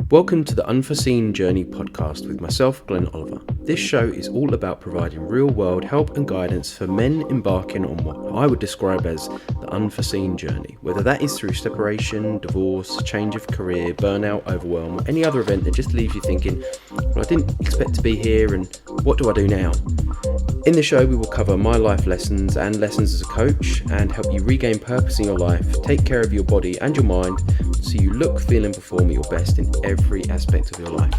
Welcome to the Unforeseen Journey podcast with myself, Glenn Oliver. This show is all about providing real-world help and guidance for men embarking on what I would describe as the unforeseen journey, whether that is through separation, divorce, change of career, burnout, overwhelm, or any other event that just leaves you thinking, well, I didn't expect to be here and what do I do now? In the show, we will cover my life lessons and lessons as a coach and help you regain purpose in your life, take care of your body and your mind so you look, feel and perform at your best in every aspect of your life.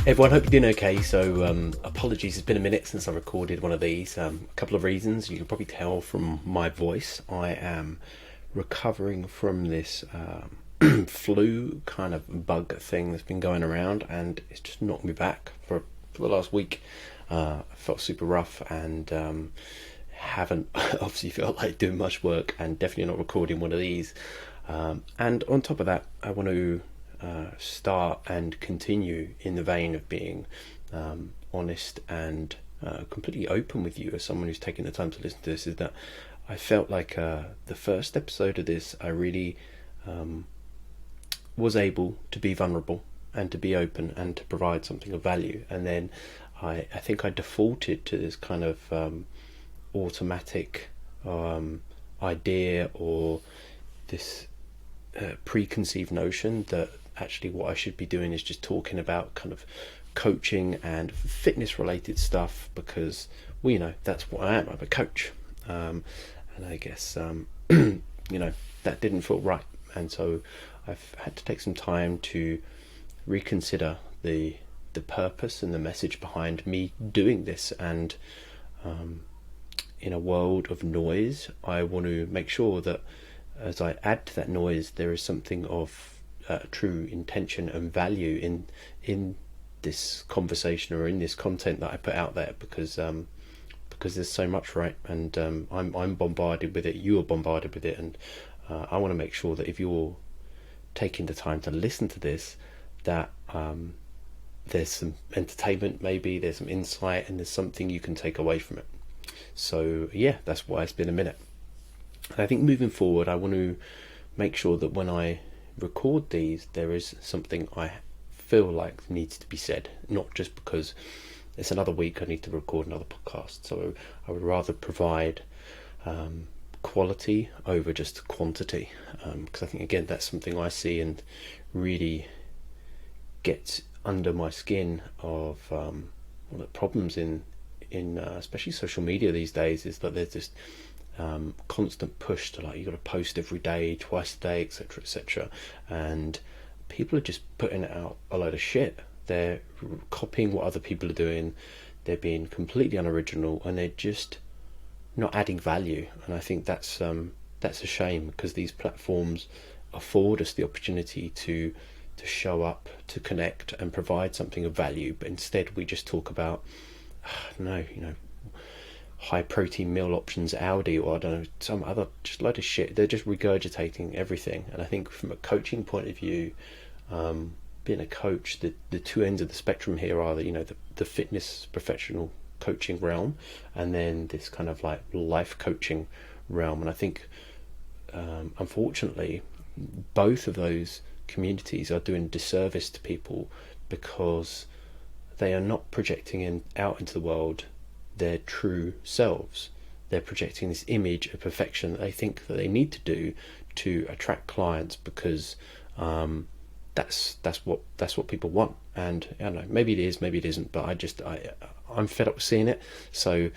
Hey everyone, hope you're doing okay. So apologies, it's been a minute since I recorded one of these. A couple of reasons. You can probably tell from my voice. I am recovering from this flu kind of bug thing that's been going around, and it's just knocked me back for the last week. I felt super rough and haven't obviously felt like doing much work, and definitely not recording one of these. And on top of that, I want to start and continue in the vein of being honest and completely open with you as someone who's taking the time to listen to this, is that I felt like the first episode of this, I really was able to be vulnerable and to be open and to provide something of value. And then I think I defaulted to this kind of automatic idea or this preconceived notion that actually what I should be doing is just talking about kind of coaching and fitness related stuff, because that's what I am. I'm a coach. And I guess, that didn't feel right. And so I've had to take some time to reconsider the purpose and the message behind me doing this. And in a world of noise, I want to make sure that as I add to that noise, there is something of true intention and value in this conversation or in this content that I put out there, because there's so much, right? And I'm bombarded with it, you are bombarded with it, and I want to make sure that if you're taking the time to listen to this, that there's some entertainment, maybe there's some insight, and there's something you can take away from it. So yeah, that's why it's been a minute. And I think moving forward, I want to make sure that when I record these, there is something I feel like needs to be said, not just because it's another week I need to record another podcast. So I would rather provide quality over just quantity, because I think, again, that's something I see and really gets under my skin of the problems in especially social media these days, is that there's this constant push to, like, you got to post every day, twice a day, etc., and people are just putting out a load of shit. They're copying what other people are doing, they're being completely unoriginal, and they're just not adding value. And I think that's a shame, because these platforms afford us the opportunity to show up, to connect and provide something of value, but instead we just talk about high protein meal options, Audi, or I don't know, some other just load of shit. They're just regurgitating everything. And I think from a coaching point of view, being a coach, the two ends of the spectrum here are the fitness professional coaching realm, and then this kind of like life coaching realm. And I think unfortunately both of those communities are doing disservice to people, because they are not projecting out into the world their true selves. They're projecting this image of perfection that they think that they need to do to attract clients, because that's what people want. And I don't know, maybe it is, maybe it isn't, but I'm fed up with seeing it. So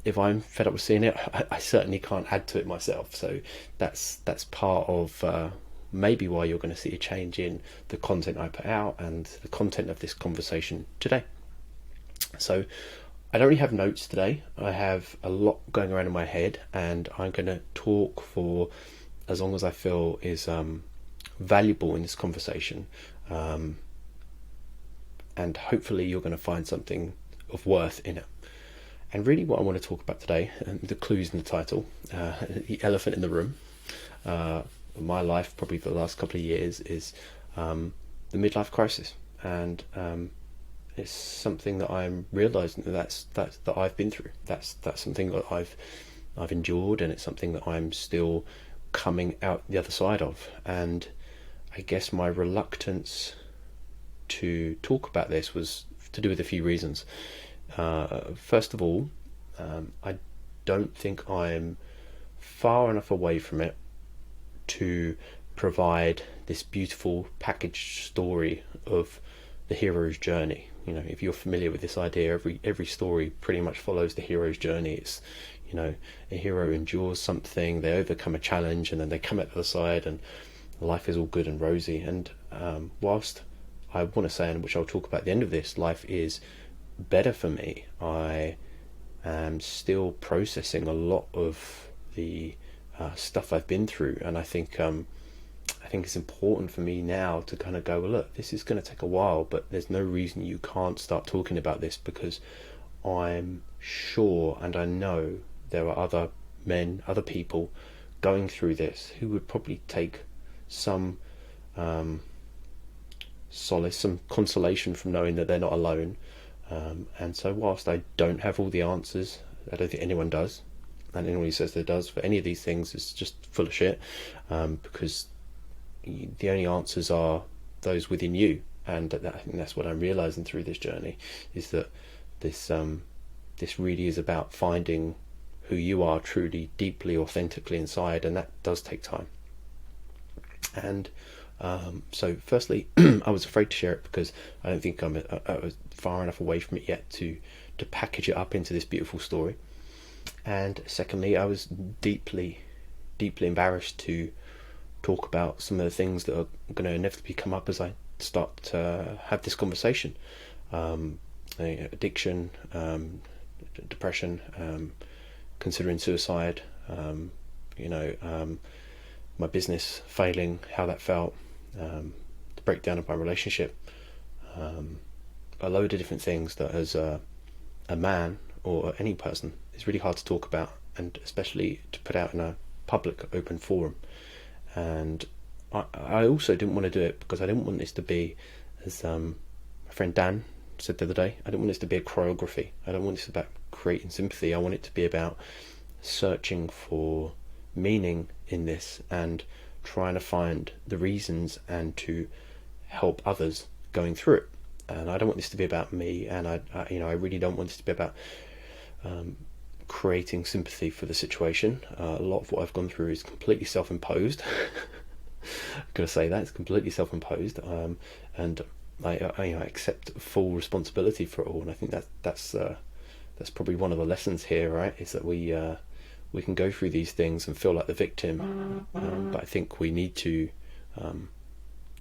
if I'm fed up with seeing it, I certainly can't add to it myself. So that's part of maybe why you're going to see a change in the content I put out and the content of this conversation today. So I don't really have notes today. I have a lot going around in my head, and I'm going to talk for as long as I feel is valuable in this conversation, and hopefully you're going to find something of worth in it. And really what I want to talk about today, and the clues in the title, the elephant in the room, my life probably for the last couple of years, is the midlife crisis. And it's something that I'm realizing that I've been through. That's something that I've endured, and it's something that I'm still coming out the other side of. And I guess my reluctance to talk about this was to do with a few reasons. First of all, I don't think I'm far enough away from it to provide this beautiful packaged story of the hero's journey. If you're familiar with this idea, every story pretty much follows the hero's journey. It's, a hero endures something, they overcome a challenge, and then they come out the other side, and life is all good and rosy. And whilst I want to say, and which I'll talk about at the end of this, life is better for me, I am still processing a lot of the stuff I've been through, and I think it's important for me now to kind of go, well, look, this is going to take a while, but there's no reason you can't start talking about this, because I'm sure and I know there are other men, other people going through this who would probably take some solace, some consolation from knowing that they're not alone. And so whilst I don't have all the answers, I don't think anyone does, and anyone who says they does for any of these things is just full of shit, because the only answers are those within you. And I think that's what I'm realizing through this journey, is that this really is about finding who you are truly, deeply, authentically inside, and that does take time. And so firstly, I was afraid to share it because I don't think I was far enough away from it yet to package it up into this beautiful story. And secondly, I was deeply embarrassed to talk about some of the things that are going to inevitably come up as I start to have this conversation. Addiction, depression, considering suicide, my business failing, how that felt, the breakdown of my relationship, a load of different things that as a man or any person is really hard to talk about, and especially to put out in a public open forum. And I also didn't want to do it because I didn't want this to be, as my friend Dan said the other day, I didn't want this to be a choreography. I don't want this about creating sympathy. I want it to be about searching for meaning in this and trying to find the reasons and to help others going through it. And I don't want this to be about me, and I really don't want this to be about creating sympathy for the situation. A lot of what I've gone through is completely self-imposed. I'm going to say that it's completely self-imposed, and I accept full responsibility for it all. And I think that's probably one of the lessons here, right? Is that we can go through these things and feel like the victim, but I think we need to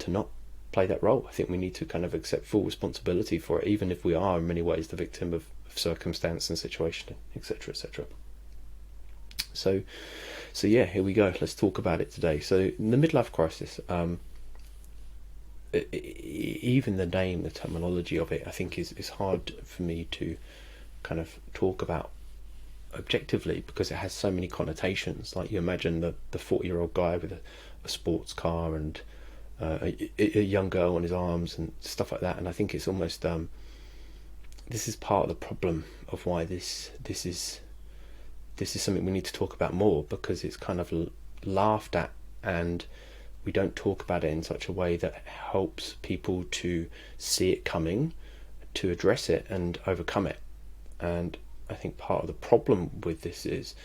not play that role. I think we need to kind of accept full responsibility for it, even if we are in many ways the victim of circumstance and situation, etc., etc. So yeah, here we go. Let's talk about it today. So in the midlife crisis, even the name, the terminology of it, I think is hard for me to kind of talk about objectively, because it has so many connotations. Like, you imagine the 40-year-old guy with a sports car and a young girl on his arms and stuff like that, and I think it's almost this is part of the problem of why this is something we need to talk about more, because it's kind of laughed at, and we don't talk about it in such a way that helps people to see it coming, to address it and overcome it. And I think part of the problem with this is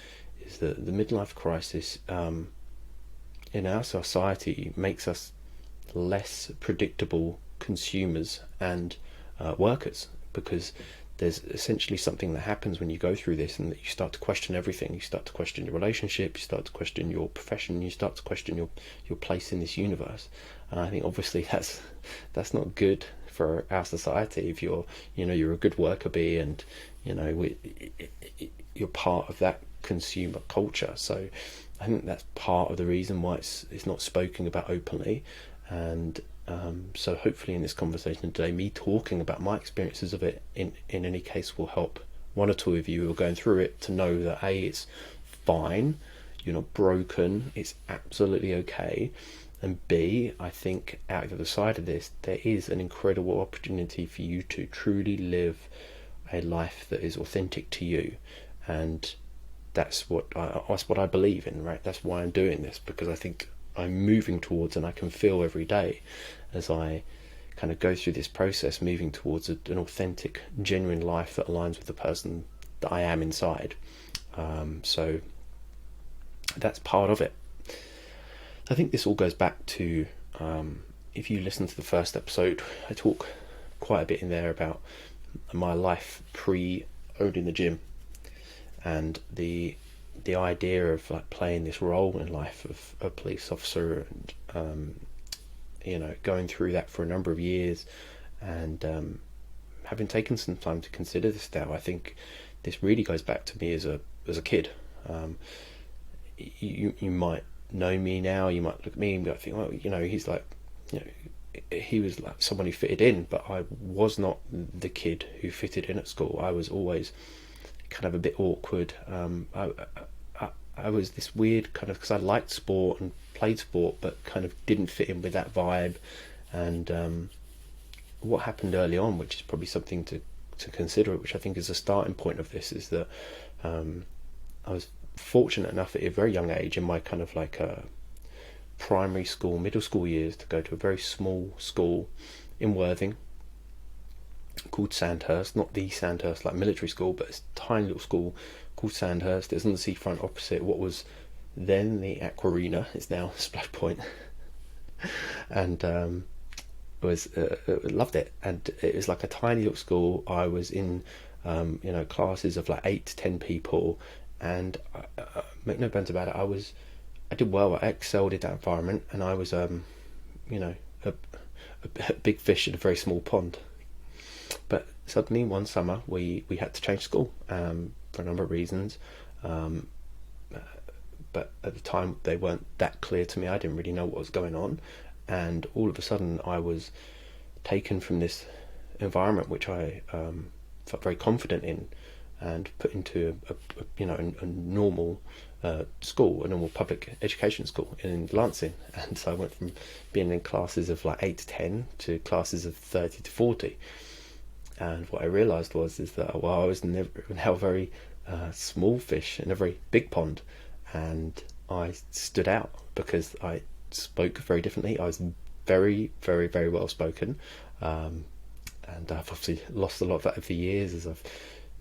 that the midlife crisis in our society makes us less predictable consumers and workers, because there's essentially something that happens when you go through this, and that you start to question everything. You start to question your relationship, you start to question your profession, you start to question your place in this universe. And I think obviously that's not good for our society. If you're a good worker bee, and you're part of that consumer culture. So I think that's part of the reason why it's not spoken about openly. And so hopefully in this conversation today, me talking about my experiences of it in any case will help one or two of you who are going through it to know that it's fine, you're not broken, it's absolutely okay, And B, I think out of the side of this, there is an incredible opportunity for you to truly live a life that is authentic to you. And that's what I believe in, right? That's why I'm doing this, because I think I'm moving towards, and I can feel every day as I kind of go through this process, moving towards an authentic, genuine life that aligns with the person that I am inside. So that's part of it. I think this all goes back to, if you listen to the first episode, I talk quite a bit in there about my life pre-owning the gym, and the idea of like playing this role in life of a police officer, and going through that for a number of years, and having taken some time to consider this now. I think this really goes back to me as a kid. You might know me now, you might look at me and think, well, he's like, he was like someone who fitted in, but I was not the kid who fitted in at school. I was always kind of a bit awkward. I was this weird kind of, because I liked sport and played sport, but kind of didn't fit in with that vibe. And what happened early on, which is probably something to consider, which I think is a starting point of this, is that I was fortunate enough at a very young age in my kind of like primary school, middle school years, to go to a very small school in Worthing called Sandhurst. Not the Sandhurst like military school, but it's a tiny little school called Sandhurst. It's on the seafront opposite what was then the Aqua Arena. It's now Splash Point. And loved it. And it was like a tiny little school. I was in classes of like 8 to 10 people, and make no bones about it, I did well. I excelled in that environment, and I was a big fish in a very small pond. But suddenly one summer we had to change school for a number of reasons, but at the time they weren't that clear to me. I didn't really know what was going on, and all of a sudden I was taken from this environment which I felt very confident in, and put into a normal school, a normal public education school in Lancing. And so I went from being in classes of like 8 to 10 to classes of 30 to 40. And what I realised is that I was now a very small fish in a very big pond, and I stood out because I spoke very differently. I was very, very, very well spoken, and I've obviously lost a lot of that over the years as I've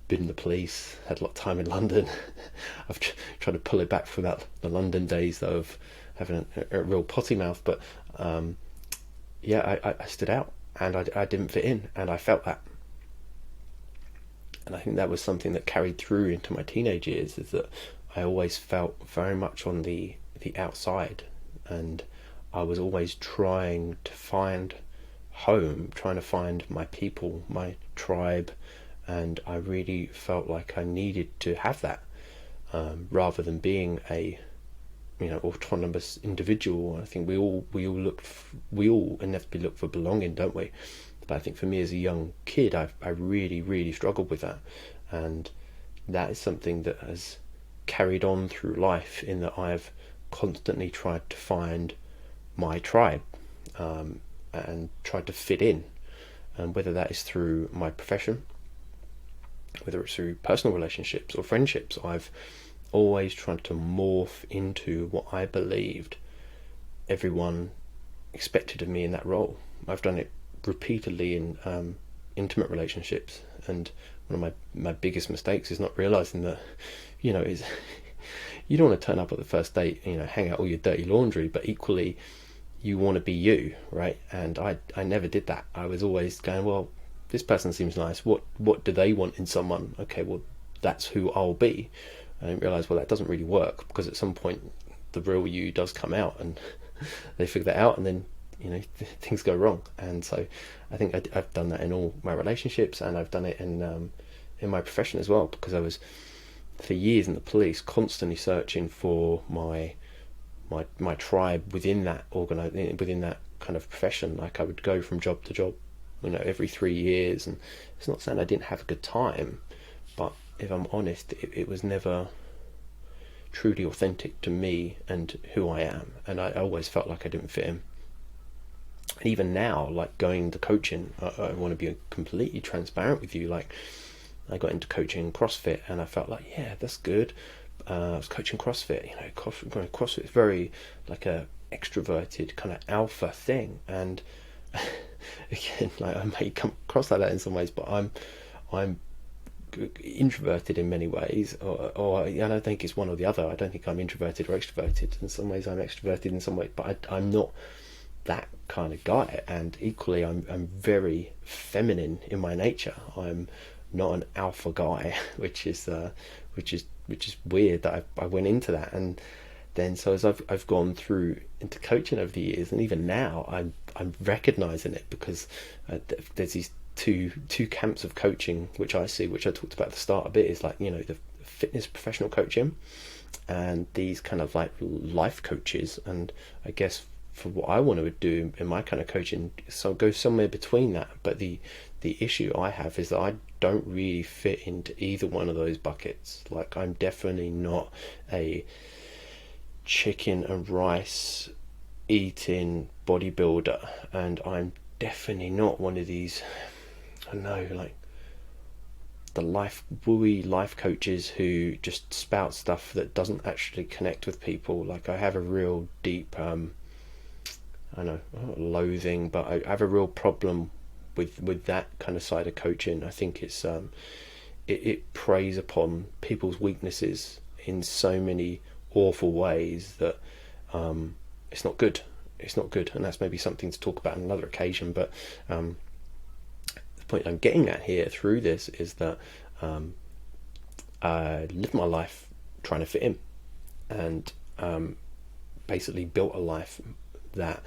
been in the police, had a lot of time in London. I've tried to pull it back from the London days though, of having a real potty mouth, but I stood out, and I didn't fit in, and I felt that. And I think that was something that carried through into my teenage years, is that I always felt very much on the outside, and I was always trying to find home, trying to find my people, my tribe, and I really felt like I needed to have that, rather than being a autonomous individual. I think we all inevitably look for belonging, don't we? But I think for me as a young kid, I really, really struggled with that, and that is something that has carried on through life, in that I've constantly tried to find my tribe, and tried to fit in, and whether that is through my profession, whether it's through personal relationships or friendships, I've always tried to morph into what I believed everyone expected of me in that role. I've done it repeatedly in intimate relationships, and one of my biggest mistakes is not realizing that is you don't want to turn up at the first date, hang out all your dirty laundry, but equally you want to be you, right? And I never did that. I was always going, well, this person seems nice, what do they want in someone? Okay, well, that's who I'll be. I didn't realize, well, that doesn't really work, because at some point the real you does come out, and they figure that out, and then things go wrong. And so I think I've done that in all my relationships, and I've done it in my profession as well, because I was for years in the police constantly searching for my tribe within that within that kind of profession. Like I would go from job to job, every 3 years, and it's not saying I didn't have a good time, but if I'm honest, it was never truly authentic to me and who I am. And I always felt like I didn't fit in. And even now, like going to coaching, I want to be completely transparent with you. Like, I got into coaching CrossFit, and I felt like, yeah, that's good. I was coaching CrossFit. CrossFit is very like a extroverted kind of alpha thing, and again, like I may come across like that in some ways, but I'm introverted in many ways, or I don't think it's one or the other. I don't think I'm introverted or extroverted. In some ways, I'm extroverted in some ways, but I'm not that kind of guy. And equally, I'm very feminine in my nature. I'm not an alpha guy, which is weird that I went into that. And then so as I've gone through into coaching over the years, and even now I'm recognizing it, because there's these two camps of coaching which I see, which I talked about at the start a bit, is like, the fitness professional coaching and these kind of like life coaches. And I guess for what I want to do in my kind of coaching, so go somewhere between that. But the issue I have is that I don't really fit into either one of those buckets. Like, I'm definitely not a chicken and rice eating bodybuilder, and I'm definitely not one of these, I don't know, like the life coaches who just spout stuff that doesn't actually connect with people. Like, I have a real deep I know, not loathing, but I have a real problem with that kind of side of coaching. I think it's it preys upon people's weaknesses in so many awful ways that it's not good. It's not good, and that's maybe something to talk about on another occasion. But the point I'm getting at here through this is that I lived my life trying to fit in, and basically built a life that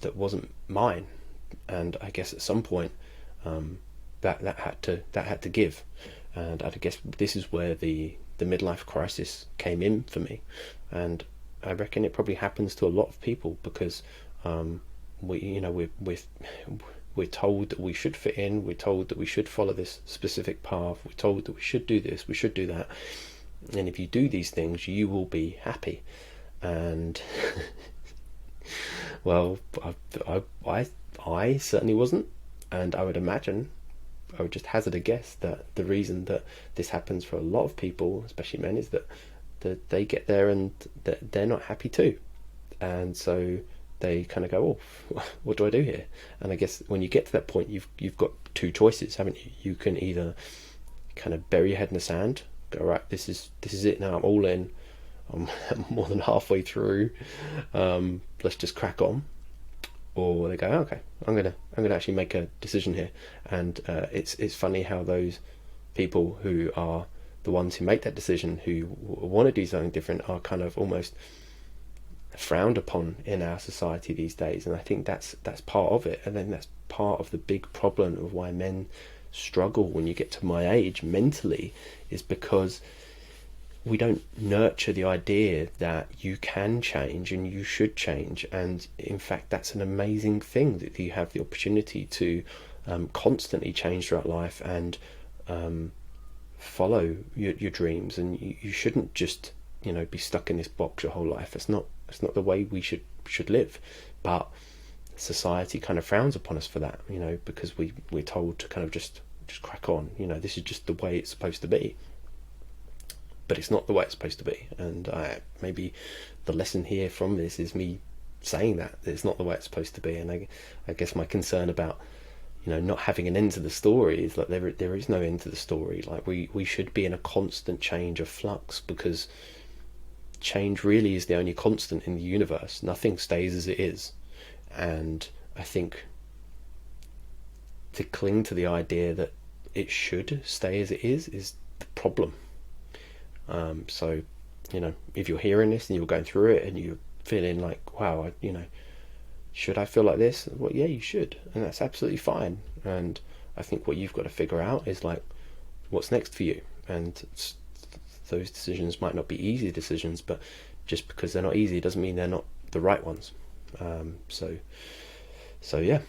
that wasn't mine. And I guess at some point that had to give. And I guess this is where the midlife crisis came in for me. And I reckon it probably happens to a lot of people, because we're told that we should fit in, we're told that we should follow this specific path, we're told that we should do this, we should do that, and if you do these things you will be happy. And well, I certainly wasn't, and I would just hazard a guess that the reason that this happens for a lot of people, especially men, is that they get there and that they're not happy too, and so they kind of go, oh, what do I do here? And I guess when you get to that point, you've got two choices, haven't you? You can either kind of bury your head in the sand, go, right, this is it now, I'm all in, I'm more than halfway through, let's just crack on. Or they go, okay, I'm gonna actually make a decision here. And it's funny how those people who are the ones who make that decision, who want to do something different, are kind of almost frowned upon in our society these days. And I think that's part of it. And then that's part of the big problem of why men struggle when you get to my age mentally, is because we don't nurture the idea that you can change and you should change. And in fact, that's an amazing thing, that you have the opportunity to constantly change throughout life and follow your dreams. And you shouldn't just be stuck in this box your whole life. It's not the way we should live. But society kind of frowns upon us for that, because we're told to kind of just crack on. This is just the way it's supposed to be. But it's not the way it's supposed to be. And maybe the lesson here from this is me saying that it's not the way it's supposed to be. And I guess my concern about not having an end to the story is that there is no end to the story. Like, we should be in a constant change of flux, because change really is the only constant in the universe. Nothing stays as it is. And I think to cling to the idea that it should stay as it is the problem. So if you're hearing this and you're going through it and you're feeling like, wow, should I feel like this? Well, yeah, you should, and that's absolutely fine. And I think what you've got to figure out is like, what's next for you. And those decisions might not be easy decisions, but just because they're not easy doesn't mean they're not the right ones. So yeah,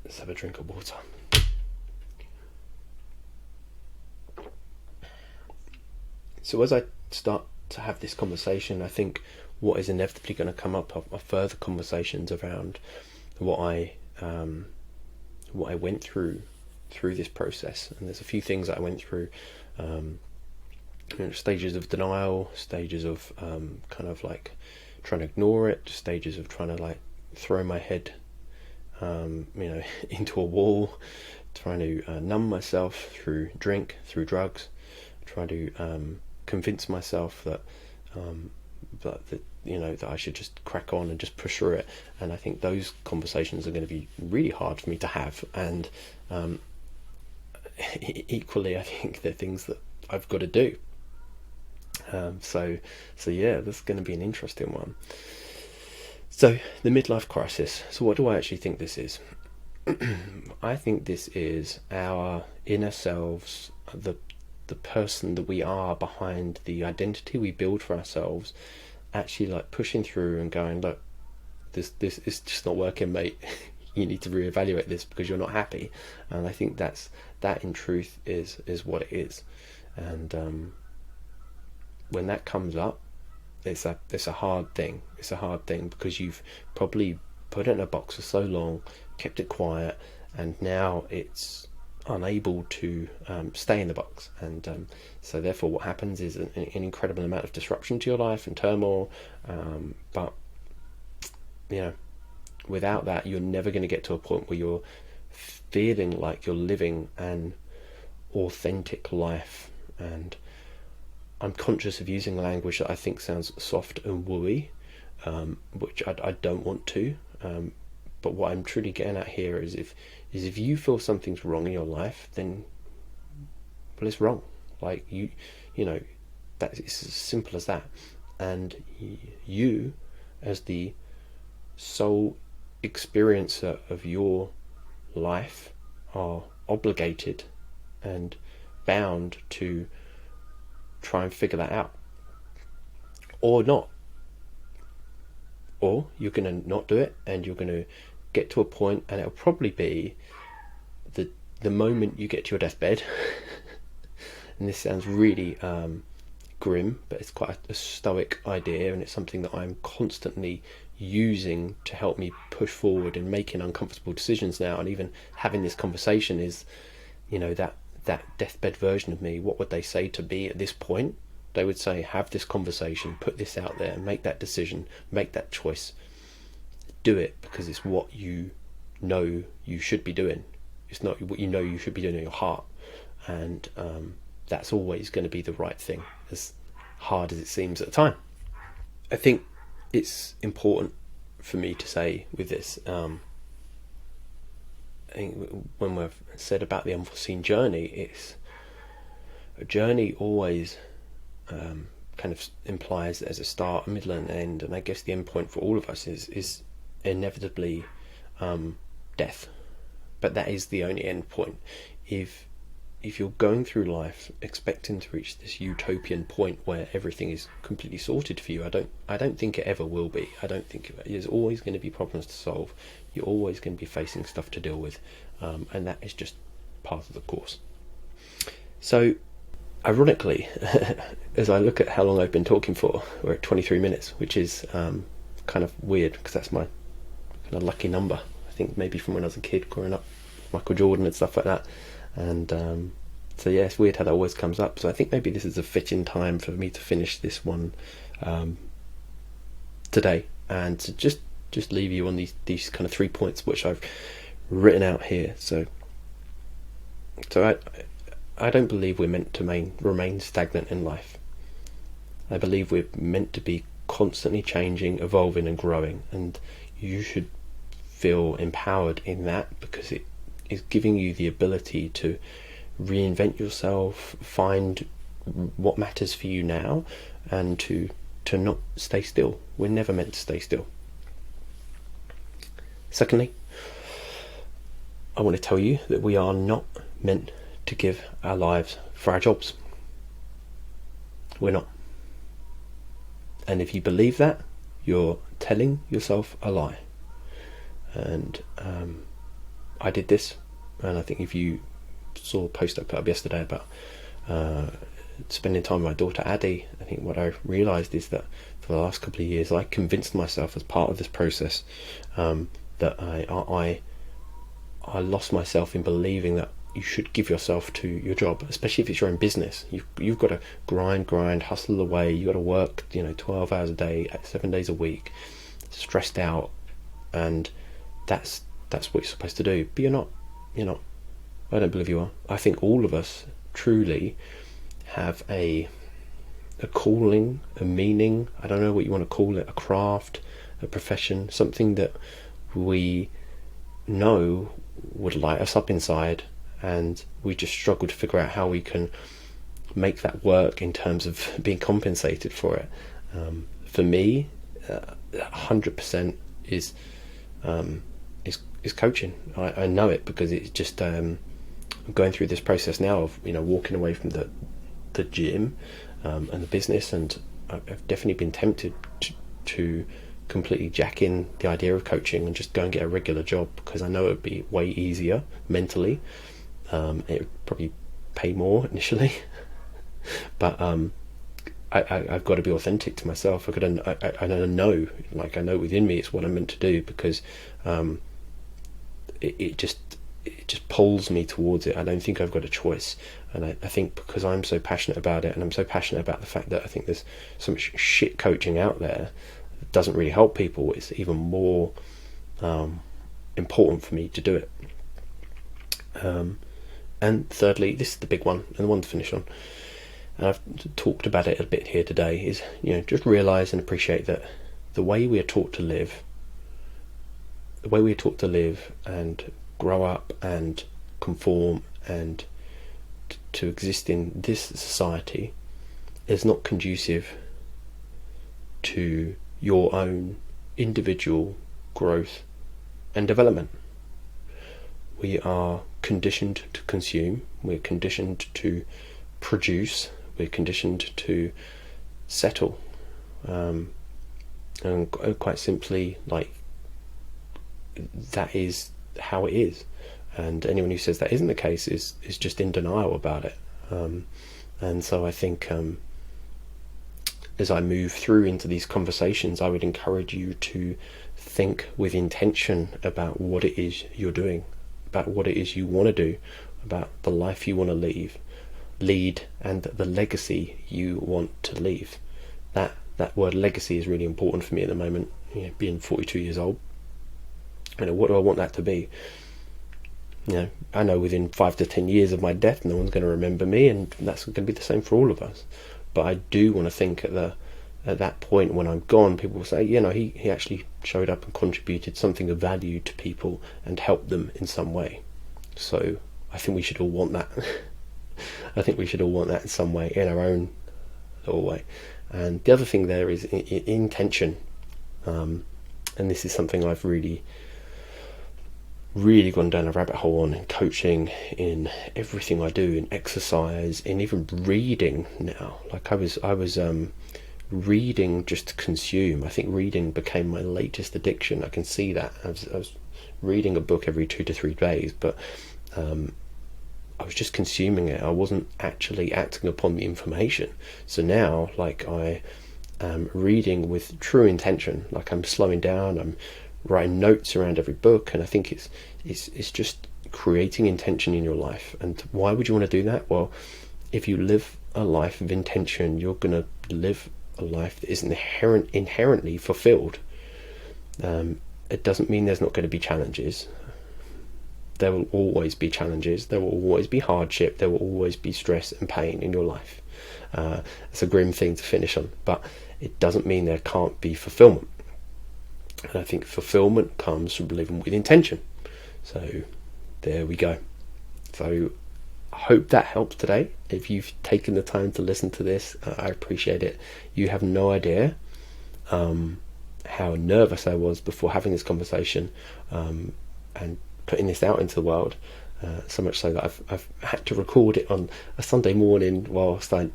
let's have a drink of water. So as I start to have this conversation, I think what is inevitably going to come up are further conversations around what I went through this process. And there's a few things that I went through, stages of denial, stages of kind of like trying to ignore it, stages of trying to like throw my head into a wall, trying to numb myself through drink, through drugs, trying to convince myself that that I should just crack on and just push through it. And I think those conversations are going to be really hard for me to have, and equally I think they're things that I've got to do. So yeah, this is going to be an interesting one. So the midlife crisis. So what do I actually think this is? I think this is our inner selves, the person that we are behind the identity we build for ourselves, actually like pushing through and going, look, this is just not working, mate. You need to reevaluate this because you're not happy. And I think that in truth is what it is. And when that comes up, it's a hard thing. It's a hard thing because you've probably put it in a box for so long, kept it quiet, and now it's unable to stay in the box. And so therefore what happens is an incredible amount of disruption to your life and turmoil. But without that, you're never going to get to a point where you're feeling like you're living an authentic life. And I'm conscious of using language that I think sounds soft and wooey, which I don't want to. But what I'm truly getting at here is if you feel something's wrong in your life, then well, it's wrong. Like that it's as simple as that. And you, as the sole experiencer of your life, are obligated and bound to try and figure that out, or not. Or you're going to not do it, and you're going to get to a point, and it'll probably be the moment you get to your deathbed. And this sounds really grim, but it's quite a stoic idea, and it's something that I'm constantly using to help me push forward and making uncomfortable decisions now. And even having this conversation is, that deathbed version of me, what would they say to me at this point? They would say, have this conversation, put this out there, make that decision, make that choice. Do it because it's what you know you should be doing. It's not what you know you should be doing in your heart. And that's always going to be the right thing, as hard as it seems at the time. I think it's important for me to say with this, I think when we've said about the unforeseen journey, it's a journey always kind of implies there's a start, a middle, and an end. And I guess the end point for all of us is inevitably death. But that is the only end point. If you're going through life expecting to reach this utopian point where everything is completely sorted for you, I don't think it ever will be. I don't think there's always going to be problems to solve. You're always going to be facing stuff to deal with, and that is just part of the course. So, ironically, as I look at how long I've been talking for, we're at 23 minutes, which is kind of weird because that's my kind of lucky number. I think maybe from when I was a kid growing up, Michael Jordan and stuff like that. And so yeah, it's weird how that always comes up. So I think maybe this is a fitting time for me to finish this one today, and to just leave you on these kind of 3 points which I've written out here. So I don't believe we're meant to remain stagnant in life. I believe we're meant to be constantly changing, evolving and growing, and you should feel empowered in that because it is giving you the ability to reinvent yourself, find what matters for you now, and to not stay still. We're never meant to stay still. Secondly, I want to tell you that we are not meant to give our lives for our jobs. We're not. And if you believe that, you're telling yourself a lie. And I did this, and I think if you saw a post I put up yesterday about spending time with my daughter Addie, I think what I realised is that for the last couple of years, I convinced myself as part of this process that I lost myself in believing that you should give yourself to your job, especially if it's your own business. You've got to grind, hustle away. You've got to work, 12 hours a day, 7 days a week, stressed out, and that's what you're supposed to do. But you're not. I don't believe you are. I think all of us truly have a calling, a meaning. I don't know what you want to call it, a craft, a profession, something that we know would light us up inside, and we just struggle to figure out how we can make that work in terms of being compensated for it. For me, 100% is coaching. I know it because it's just I'm going through this process now of walking away from the gym and the business, and I've definitely been tempted to completely jack in the idea of coaching and just go and get a regular job, because I know it would be way easier mentally. It would probably pay more initially, but I've got to be authentic to myself. I know, I know within me it's what I'm meant to do, because it just pulls me towards it. I don't think I've got a choice, and I think because I'm so passionate about it, and I'm so passionate about the fact that I think there's so much shit coaching out there that doesn't really help people, it's even more important for me to do it. And thirdly, this is the big one, and the one to finish on, and I've talked about it a bit here today, is just realise and appreciate that the way we are taught to live and grow up and conform and to exist in this society is not conducive to your own individual growth and development. We are conditioned to consume, we're conditioned to produce, we're conditioned to settle, and quite simply, that is how it is. And anyone who says that isn't the case is just in denial about it. And so I think as I move through into these conversations, I would encourage you to think with intention about what it is you're doing, about what it is you want to do, about the life you want to lead, and the legacy you want to leave. That word legacy is really important for me at the moment, being 42 years old. What do I want that to be? I know within 5 to 10 years of my death, no one's going to remember me, and that's going to be the same for all of us. But I do want to think at that point when I'm gone, people will say, he actually showed up and contributed something of value to people and helped them in some way. So I think we should all want that. I think we should all want that in some way, in our own little way. And the other thing there is intention. And this is something I've really gone down a rabbit hole on, in coaching, in everything I do, in exercise, in even reading now. I was reading just to consume. I think reading became my latest addiction. I can see that. I was reading a book every 2 to 3 days, but I was just consuming it. I wasn't actually acting upon the information. So now, I am reading with true intention. I'm slowing down, I'm writing notes around every book, and I think it's just creating intention in your life. And why would you want to do that? Well, if you live a life of intention, you're going to live a life that is inherently fulfilled. It doesn't mean there's not going to be challenges. There will always be challenges, there will always be hardship, there will always be stress and pain in your life. It's a grim thing to finish on, but it doesn't mean there can't be fulfillment. And I think fulfillment comes from living with intention. So there we go. So I hope that helps today. If you've taken the time to listen to this, I appreciate it. You have no idea how nervous I was before having this conversation and putting this out into the world. So much so that I've had to record it on a Sunday morning whilst I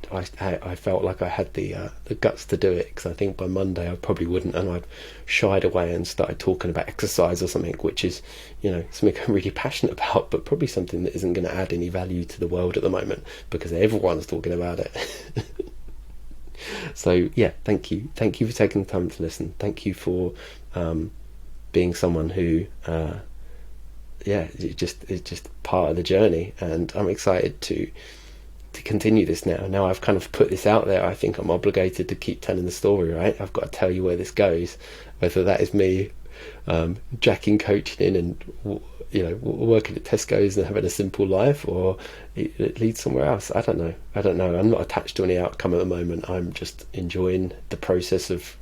felt like I had the guts to do it, because I think by Monday I probably wouldn't, and I'd shied away and started talking about exercise or something, which is, something I'm really passionate about, but probably something that isn't going to add any value to the world at the moment because everyone's talking about it. So yeah, thank you for taking the time to listen. Thank you for being someone who it's just part of the journey, and I'm excited to continue this now I've kind of put this out there. I think I'm obligated to keep telling the story, right? I've got to tell you where this goes, whether that is me jacking coaching in and working at Tesco's and having a simple life, or it leads somewhere else. I don't know. I'm not attached to any outcome at the moment. I'm just enjoying the process of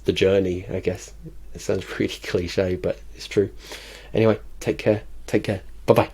the journey, I guess. It sounds pretty cliche, but it's true. Anyway, take care. Bye bye.